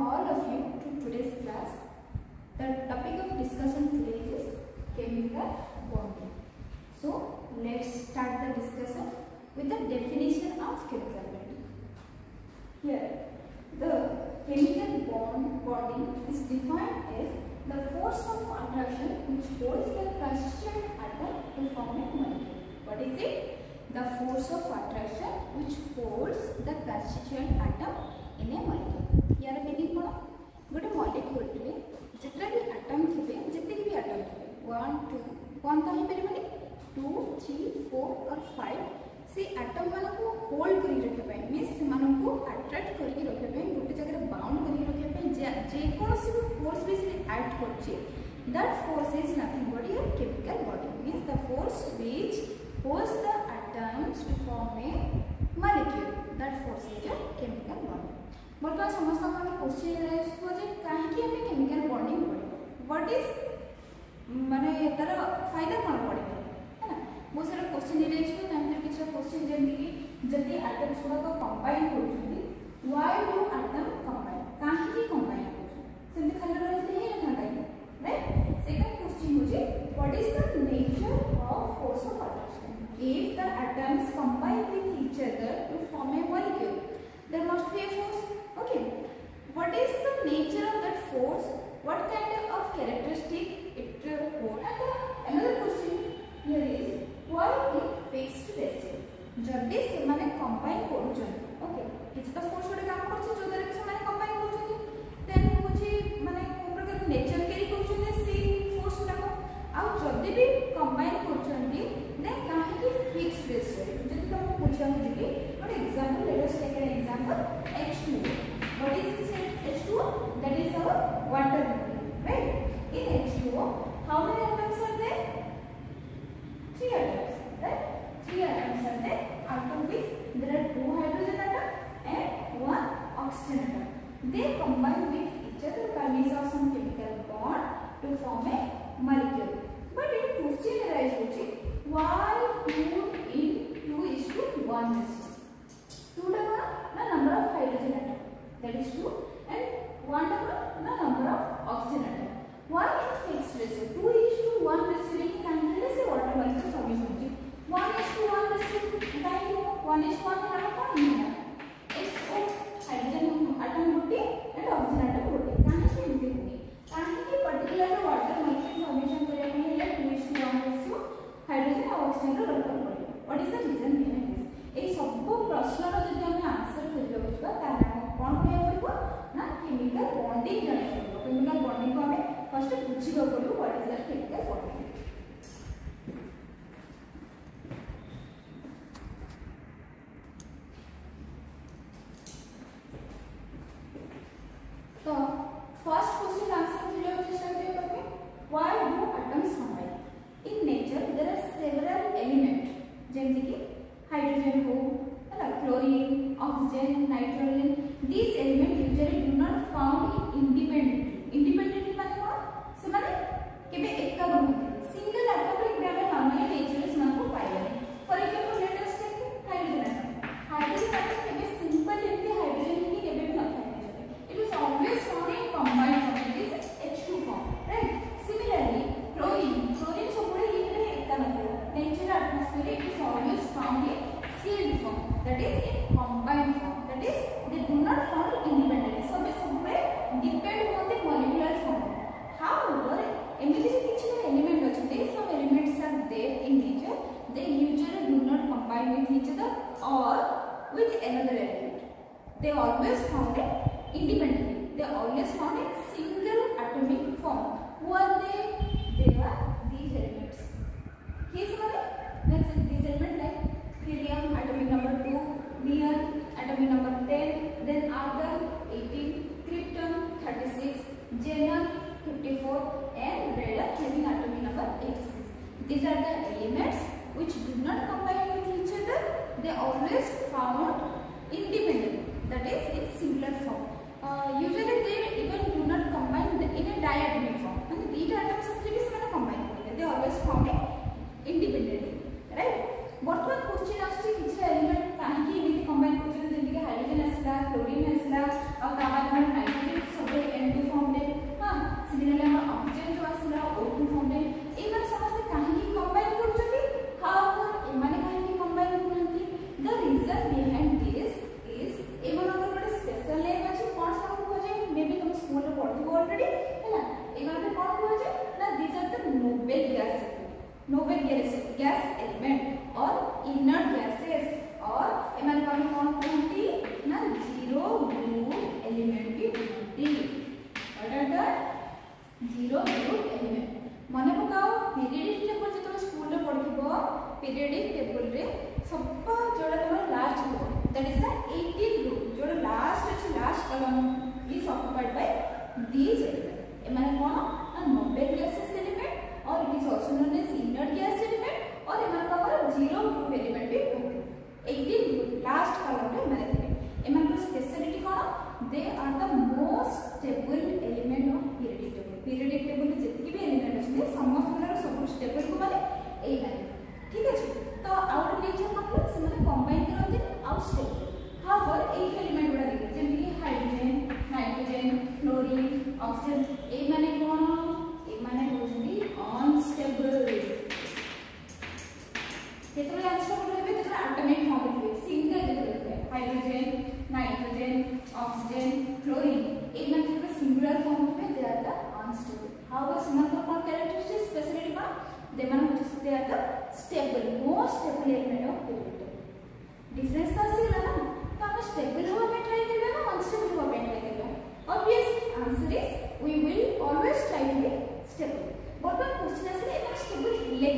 all of you to today's class. The topic of discussion today is chemical bonding. So let's start the discussion with the definition of chemical bonding. Here the chemical bonding is defined as the force of attraction which holds the constituent atom to form a molecule. What is it? The force of attraction which holds the constituent atom in a molecule. यार meaning कौन? गोटे molecule रे जितना भी atom थिबे जितने भी atom थिबे 1 2 कौन तो ही परिमाण 2 3 4 और 5 से एटम मान को होल्ड करी रखे पे मींस मान को अट्रैक्ट करी रखे पे गोटे जगह बाउंड करी रखे पे जे कोन से फोर्स भी से एक्ट करछि that force is nothing but your chemical bonding means the force which holds the atoms to form a molecule. That force is a chemical bonding. बर्तमान समस्त हम क्वेश्चन राइज जे काहे कि हमें केमिकल बॉन्डिंग पड़े व्हाट इज माने तार फायदा कोन पड़े है ना बहुत सारा क्वेश्चन राइज को टाइम में किछ क्वेश्चन जेमि कि जति एटम्स को कंबाइन करछुंदी व्हाई डू एटम कंबाइन काहे कि कंबाइन करछुं सेमति खाली रहते ही ना काहे राइट सेकंड क्वेश्चन हो जे what is the nature of force of attraction if the atoms combine with each other to form a molecule there must be a force. Okay, what is the nature of that force, what kind of characteristic it holds, and another question here is why in fixed ratio जब भी से माने combine करूछन okay किछ तो force गोटे काम करछ जो द्वारा से माने कंबाइन करूछन देन होची माने कोन प्रकार नेचर केरी करूछन से फोर्स गुडा आ जब भी कंबाइन करूछन देन काहे कि फिक्स्ड रेशियो जति हम पूछा हो जे for example let us take an example H2O. What is this H2O? That is our water molecule, right? In H2O, how many atoms are there? 3 atoms, right? 3 atoms are there. Out of which there are 2 hydrogen atoms and 1 oxygen atom. They combine with each other by means of some chemical bond to form a molecule. But in question arises why 2 in 2 is to 1 ratio? 2 the number of hydrogen atom that is 2 and 1 the number of oxygen atom. Why in fixed ratio 2 is to 1 ratio like kindly say water molecule solution 1 is to 1 ratio kind 1 is to 1 है कौन है HO hydrogen atom गोटे and oxygen atom गोटे काहे से एमती होनी काहे कि पर्टिकुलर वाटर मोlecule फॉर्मेशन करे में हेले 2 is to 1 ratio hydrogen और oxygen रो दरकार पड़े. What is the reason behind this? ए सब प्रश्न रो जदि हम आंसर खोजबे बुझबा तारा कोन पे पड़बो ना केमिकल बॉन्डिंग जाने पड़बो केमिकल बॉन्डिंग को हमें फर्स्ट बुझिबो पड़बो what is that chemical bonding. तो फर्स्ट क्वेश्चन आंसर दिलो चेष्टा करियो करके why do atoms combine. In nature there are several element जेमति कि हाइड्रोजन हो है chlorine oxygen nitrogen these elements usually do not found independently माने कोन से माने केबे एका रहते सिंगल एटम रे केबे हम नॉर्मली नेचर से माने को पाइबे. For example let us take hydrogen atom केबे सिंपल एमती हाइड्रोजन की केबे भी न थाए it is always found in combined form it is H2 form right. Similarly chlorine सबुरे इने एका न nature atmosphere it is always found in sealed form that is in combined form that is they do not found independently so सबरे depend होते molecular form. However एमिति किछि element अछि some elements are there in nature they usually do not combine with each other or with another element. They always found it independently. They always found a single atomic form. Who are they? They are these elements. Here's one. Let's say these elements like helium atomic number 2, neon atomic number 10, then argon 18, krypton 36, xenon 54 and radon having atomic number 86. These are the elements which do not combine with each other. They always found independently, that is in singular form. Usually they even do not combine in a diatomic form. And these atoms are combined. They always found it independently, right? बर्तमान question आछि किछ element काहे कि इमिति combine करछन जेंति कि hydrogen आसला chlorine आसला और ताबाद nitrogen noble gas element or inert gases और एमान को हम कौन कहती ना जीरो ग्रुप एलिमेंट भी कहती। What are the zero group element मन पकाओ पीरियडिक टेबल जो स्कूल रे पढ़िबो पीरियडिक टेबल रे सब जोड़ा तमर लास्ट हो that is the 18th group जो लास्ट अछि last column is occupied by these element एमान कोन ना नोबल गैसेस एलिमेंट और it is also known as inert gas element और एमान का जीरो ग्रुप एलिमेंट भी कहते 18 ग्रुप लास्ट कॉलम रे माने थे एमान को स्पेशलिटी कोन they are the most stable element of periodic table जेतिक भी एलिमेंट अछि समस्त सब स्टेबल को माने एई माने ठीक अछि तो आउट नेचर मतलब से माने कंबाइन करते आउट स्टेबल हाउएवर एई एलिमेंट गुडा देखि जेमि कि हाइड्रोजन नाइट्रोजन क्लोरीन ऑक्सीजन एई माने कोन एई माने होजि अनस्टेबल केतले अनस्टेबल रहबे तेतले एटॉमिक फॉर्म रहबे सिंगल रहबे हाइड्रोजन नाइट्रोजन ऑक्सीजन क्लोरीन एई माने जेतले सिंगुलर फॉर्म रहबे they are the unstable however समान कोन कैरेक्टरिस्टिक स्पेशलिटी कोन दे माने they are the stable most stable element of period difference तो आसी ना तो हम स्टेबल होवा पे ट्राई करबे ना अनस्टेबल होवा पे ट्राई करबे obviously answer is we will always try to be stable but one question आसे एम स्टेबल हिले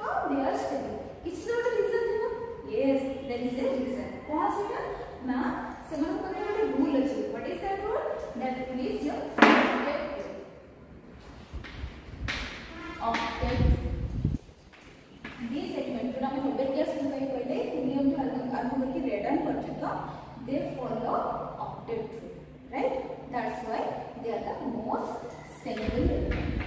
how they are stable it's not a reason yes there is a reason कौन सेटा ना सेमन को एक रूल अछि what is that rule that rule is your octet this element जो हम नोबेल गैस में कहले हीलियम टू आरगन की रेडन पर्यंत they follow octet rule right that's why they are the most stable element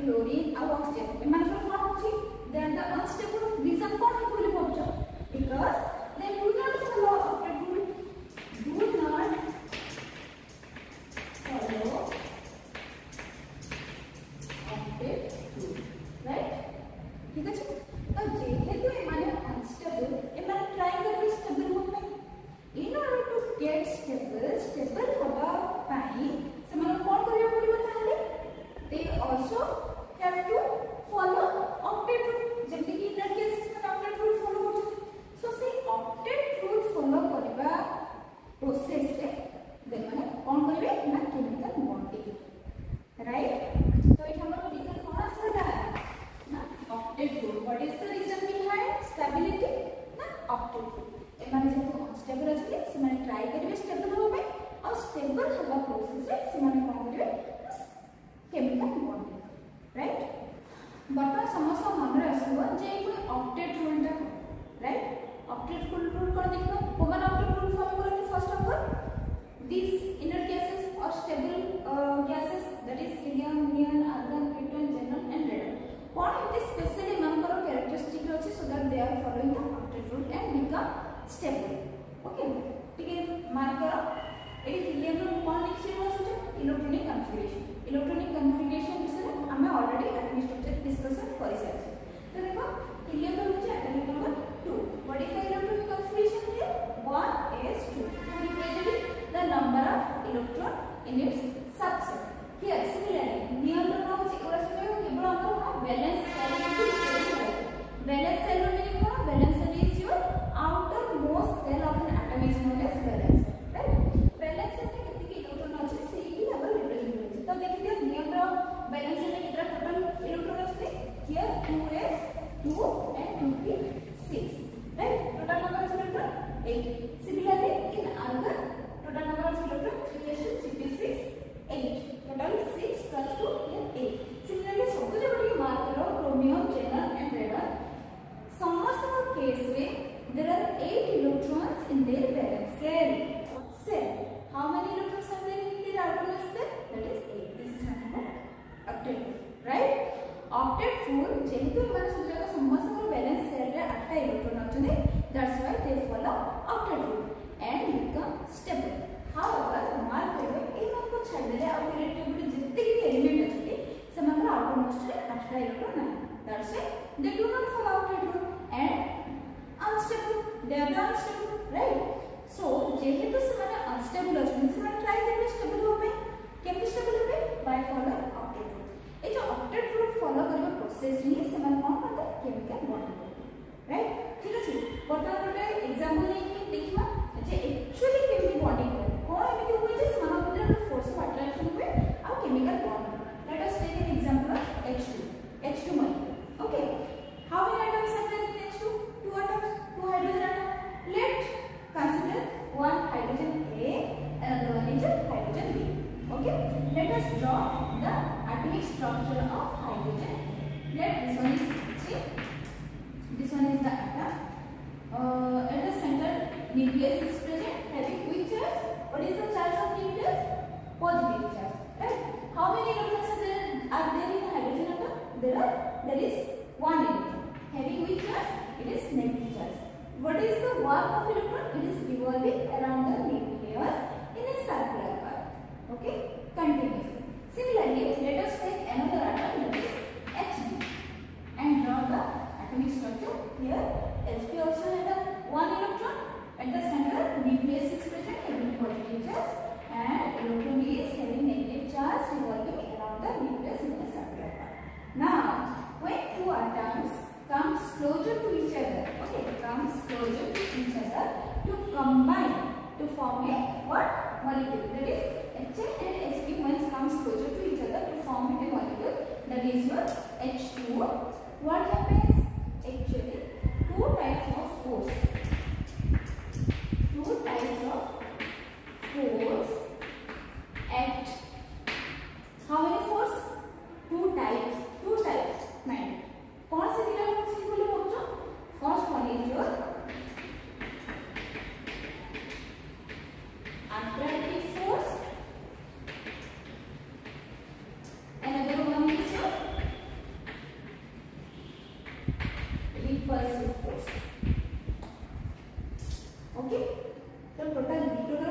chlorine और oxygen एमान सब कोन होची they are the unstable reason कोन है बोले पहुंचो because they do not follow octet rule do not follow octet rule right ठीक है तो जेहेतु एमान unstable एमान ट्राई करबे स्टेबल होबे in order to get stable होबा पाई समान कोन करियो पड़िबो ताले they also have to follow octet rule जेमति कि इनर केसेस में octet rule follow करछन सो से octet rule follow करबा प्रोसेस रे दे माने कोन करबे ना केमिकल बॉन्डिंग राइट तो इठ हमर रीजन कोन आसला ना octet rule what is the reason behind stability ना octet rule ए माने जेतो अनस्टेबल अछि से माने ट्राई करबे स्टेबल होबे और स्टेबल हवा प्रोसेस रे से माने कोन करबे केमिकल बॉन्डिंग राइट बर्तमान समस्या मन रे आसबो जे कोई ऑक्टेट रूल टा राइट ऑक्टेट रूल कोन देखो कॉमन ऑक्टेट रूल फॉलो करते first of all this inner gases और stable gases that is helium neon argon krypton xenon and radon कोन it specially number of characteristic अछि so that they are following the octet rule and become stable okay ठीक है mark करो ए helium रो कोन लिखि रहल electronic configuration विषय हमें already atomic structure discussion कर सारी तो देखो हीलियम रो होचे atomic number 2 what is the electronic configuration here 1s2 representing the number of electron in its subset here similarly नियम रो होचे ओरा समय केवल हमर वैलेंस सेल मीनिंग कोन valence shell is your outermost shell of an atom is known as valence right valence shell में कितनी electron अछि सेही हम रिप्रेजेंट तो देखिए नियम रो बैलेंस में कितना टोटल इलेक्ट्रॉन আছে here 2s 2 and 2p 6 right total number of electron 8 similarly in argon total number of electron 3s6 8 total 6 plus 2 8 similarly सब जो बड़ी मार्क करो क्रोमियम xenon and radon समस्त केस में there are 8 electrons in their valence cell how many electrons are there in their outermost cell that is 8 this is number octet right octet rule जेहेतु माने सूचक समस्त valence shell रे 8 electron अछने that's why they follow octet rule and become stable however mark करबे ए मान को छाड़ देले आ इलेक्ट्रॉन जितने भी एलिमेंट अछि से मात्र outermost रे 8 इलेक्ट्रॉन नहीं that's why they do not follow octet rule and unstable they are unstable right so जेहेतु से अनस्टेबल अच्छे से ट्राई करेंगे स्टेबल होबे केमती स्टेबल होबे बाय फॉलो ऑक्टेट रूल ए जो ऑक्टेट रूल फॉलो करबा प्रोसेस ही से कोन करते केमिकल बॉन्डिंग करते राइट ठीक अछि बर्तमान गोटे एग्जांपल लेके देखिबा जे एक्चुअली केमिकल बॉन्डिंग करे कोन एमिति होय जे समान मध्ये फोर्स ऑफ अट्रैक्शन हुए आ chemical bond let us take an example of H2 molecule okay how many atoms are there in H2 two atoms two hydrogen atoms let's consider one hydrogen A another one is hydrogen B okay let us draw the atomic structure of hydrogen let this one is C this one is the atom at the center nucleus is present having which charge what is the charge of nucleus positive charge right how many electrons are there in the hydrogen atom there is one electron having which charge it is negative charge what is the work of electron it is revolving around the nucleus in a circular path okay continuously similarly let us take another atom that is Hb and draw the atomic structure here Hb also has one electron at the center nucleus is present having positive charge and electron is having negative charge revolving around the nucleus in a circular path now when two atoms comes closer to each other okay comes closer to each other to combine to form a what molecule that is Ha and Hb once comes closer to each other to form a molecule that is your H2O what happens actually two types of force act how many force two types mind कौन से तीन force की बोले बच्चों first one is your attractive force another one is your repulsive force okay तो total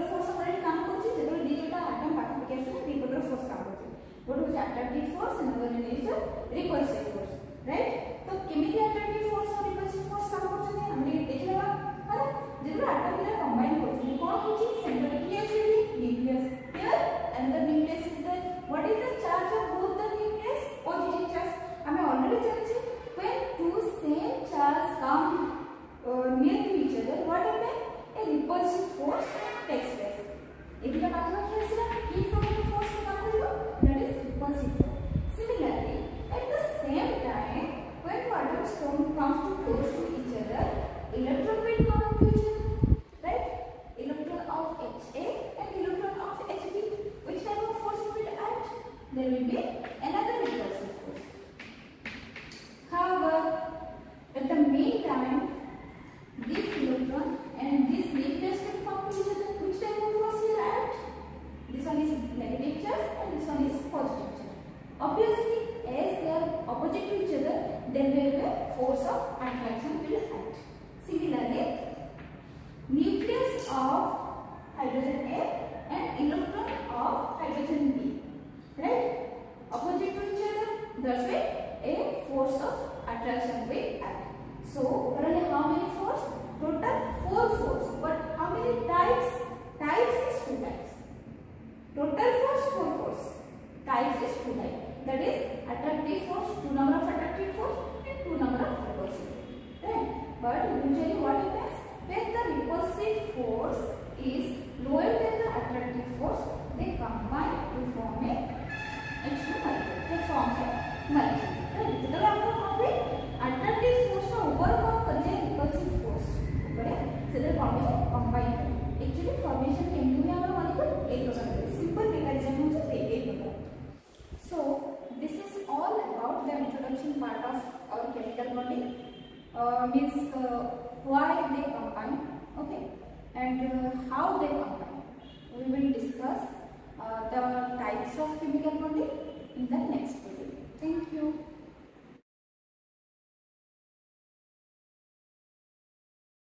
force अपन काम करछि जेतो दिटा आटम पार्टिकल से दिटा फोर्स काम करछि what is attractive force and another is repulsive force right तो केमिकल अट्रैक्टिव फोर्स और repulsive force काम करछन हमरे देखलेबा है जेतो आटम बिना कंबाइन करछन कोन होछि central nucleus nucleus here and the nucleus is the what is the charge of both the nucleus positive charge हमें ऑलरेडी जानि when two same charge come near to each other what happen a repulsive force takes place एदिका पाखा खेसला की form of force का काम करियो that is repulsive force similarly at the same time when atoms comes to close to each other electron will come to each other right electron of Ha and electron of Hb which type of force will act there will be another repulsive force however at the main time this electron and this nucleus will come to each other which type of force will act this one is negative charge and this one is positive charge obviously as they are opposite to each other then there will be force of attraction will act similarly nucleus of hydrogen A and electron of hydrogen B right opposite to each other thus way a force of attraction will act so currently how many force total 4 force but how many types is 2 types total force 4 force types is 2 types that is attractive force 2 number of attractive force and 2 number of repulsive force right but usually what happens when the repulsive force is lower than the attractive force they combine to form a H2 molecule they form a molecule right तो आपको कौन भी attractive force का overcome कर जाए repulsive force ऊपर है सेदर formation combine कर एक्चुअली फॉर्मेशन केमती हुए हमारा मॉलिक्यूल एक प्रकार का सिंपल मेकैनिज्म हो जाए एक प्रकार so this is all about the introduction part of our chemical bonding means why they combine okay and how they combine